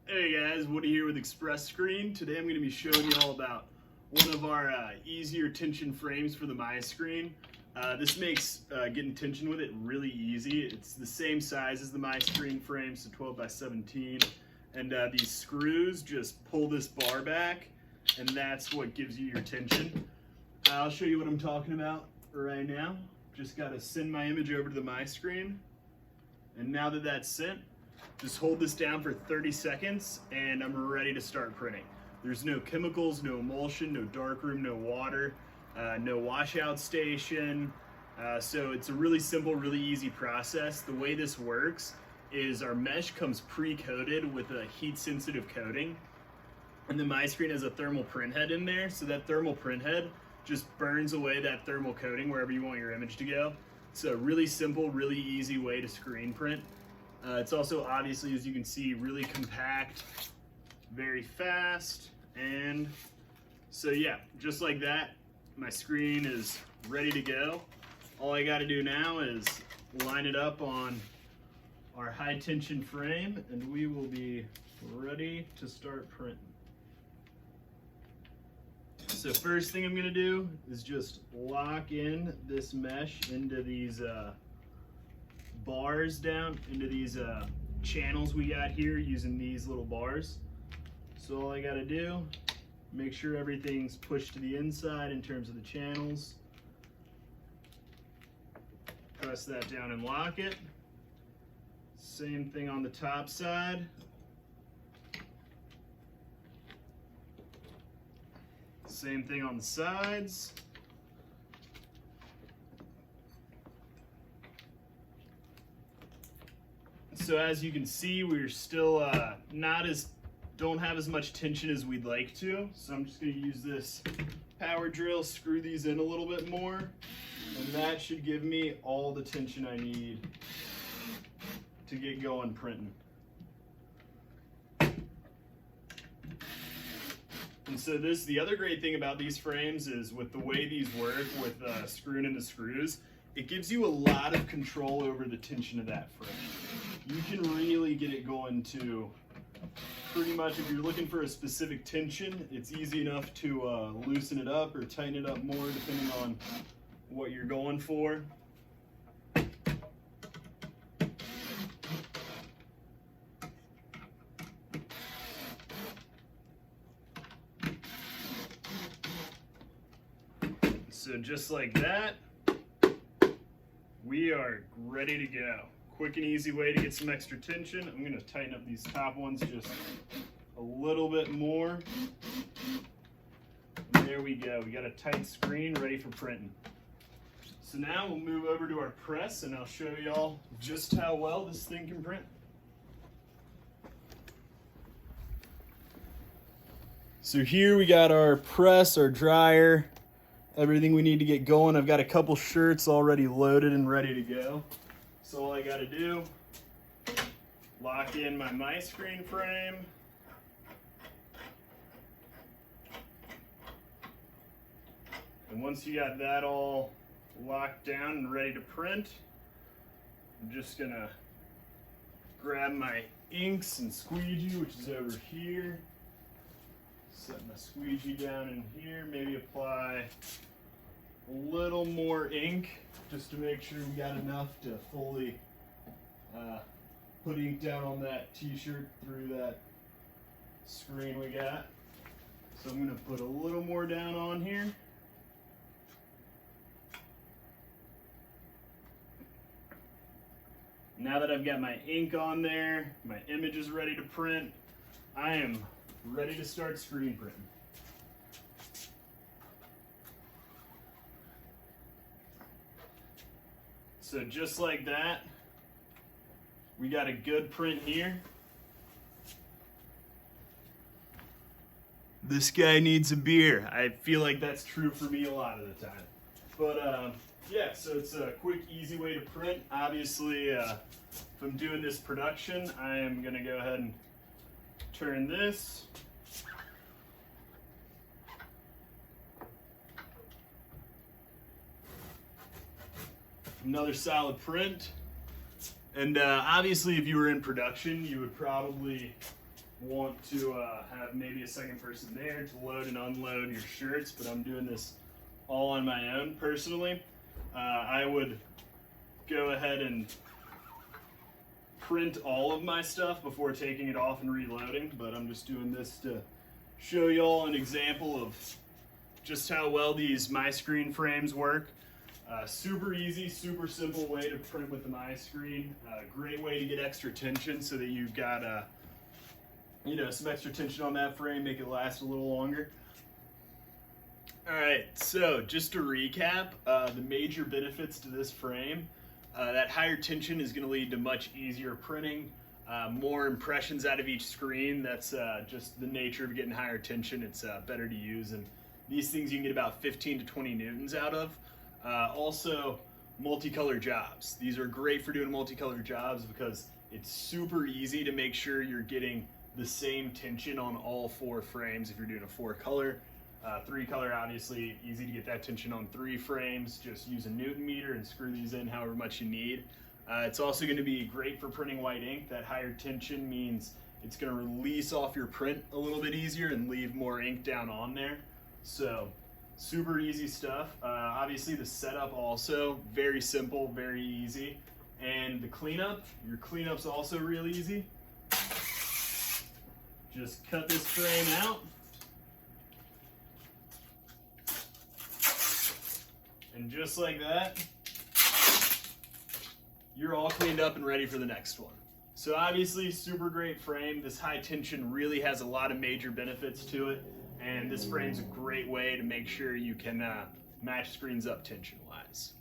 Hey guys, Woody here with Express Screen. Today I'm going to be showing you all about one of our easier tension frames for the MiScreen. This makes getting tension with it really easy. It's the same size as the MiScreen frame, so 12 by 17. And these screws just pull this bar back, and that's what gives you your tension. I'll show you what I'm talking about right now. Just got to send my image over to the MiScreen. And now that that's sent, just hold this down for 30 seconds and I'm ready to start printing. There's no chemicals, no emulsion, no darkroom, no water, no washout station. So it's a really simple, really easy process. The way this works is our mesh comes pre-coated with a heat-sensitive coating, and the MiScreen has a thermal print head in there, so that thermal print head just burns away that thermal coating wherever you want your image to go. It's a really simple, really easy way to screen print. It's also obviously, as you can see, really compact, very fast, and so yeah, just like that, my screen is ready to go. All I got to do now is line it up on our high tension frame and we will be ready to start printing. So first thing I'm going to do is just lock in this mesh into these bars down, into these channels we got here using these little bars. So all I got to do, make sure everything's pushed to the inside in terms of the channels. Press that down and lock it. Same thing on the top side. Same thing on the sides. So as you can see, we're still don't have as much tension as we'd like to. So I'm just going to use this power drill, screw these in a little bit more, and that should give me all the tension I need to get going printing. And so the other great thing about these frames is with the way these work with screwing into screws, it gives you a lot of control over the tension of that frame. You can really get it going to pretty much, if you're looking for a specific tension, it's easy enough to loosen it up or tighten it up more depending on what you're going for. So just like that, we are ready to go. Quick and easy way to get some extra tension. I'm going to tighten up these top ones just a little bit more. And there we go. We got a tight screen ready for printing. So now we'll move over to our press and I'll show y'all just how well this thing can print. So here we got our press, our dryer, everything we need to get going. I've got a couple shirts already loaded and ready to go. So all I got to do, lock in my MiScreen frame. And once you got that all locked down and ready to print, I'm just going to grab my inks and squeegee, which is over here. Set my squeegee down in here, maybe apply a little more ink just to make sure we got enough to fully put ink down on that t-shirt through that screen we got. So I'm going to put a little more down on here. Now that I've got my ink on there, my image is ready to print, I am ready to start screen printing. So just like that, we got a good print here. This guy needs a beer. I feel like that's true for me a lot of the time. But yeah, so it's a quick, easy way to print. Obviously, if I'm doing this production, I am gonna go ahead and turn this. Another solid print. And obviously if you were in production, you would probably want to have maybe a second person there to load and unload your shirts, but I'm doing this all on my own personally. I would go ahead and print all of my stuff before taking it off and reloading, but I'm just doing this to show y'all an example of just how well these MiScreen frames work. Super easy, super simple way to print with the MiScreen. Great way to get extra tension so that you've got some extra tension on that frame, make it last a little longer. All right, so just to recap, the major benefits to this frame, that higher tension is going to lead to much easier printing, more impressions out of each screen. That's just the nature of getting higher tension. It's better to use, and these things you can get about 15 to 20 newtons out of. Also, multicolor jobs. These are great for doing multicolor jobs because it's super easy to make sure you're getting the same tension on all 4 frames if you're doing a 4-color. 3-color, obviously, easy to get that tension on 3 frames. Just use a Newton meter and screw these in however much you need. It's also going to be great for printing white ink. That higher tension means it's going to release off your print a little bit easier and leave more ink down on there. So, super easy stuff. Obviously, the setup also very simple, very easy. And the cleanup, your cleanup's also real easy. Just cut this frame out. And just like that, you're all cleaned up and ready for the next one. So obviously, super great frame. This high tension really has a lot of major benefits to it. And this frame's a great way to make sure you can match screens up tension-wise.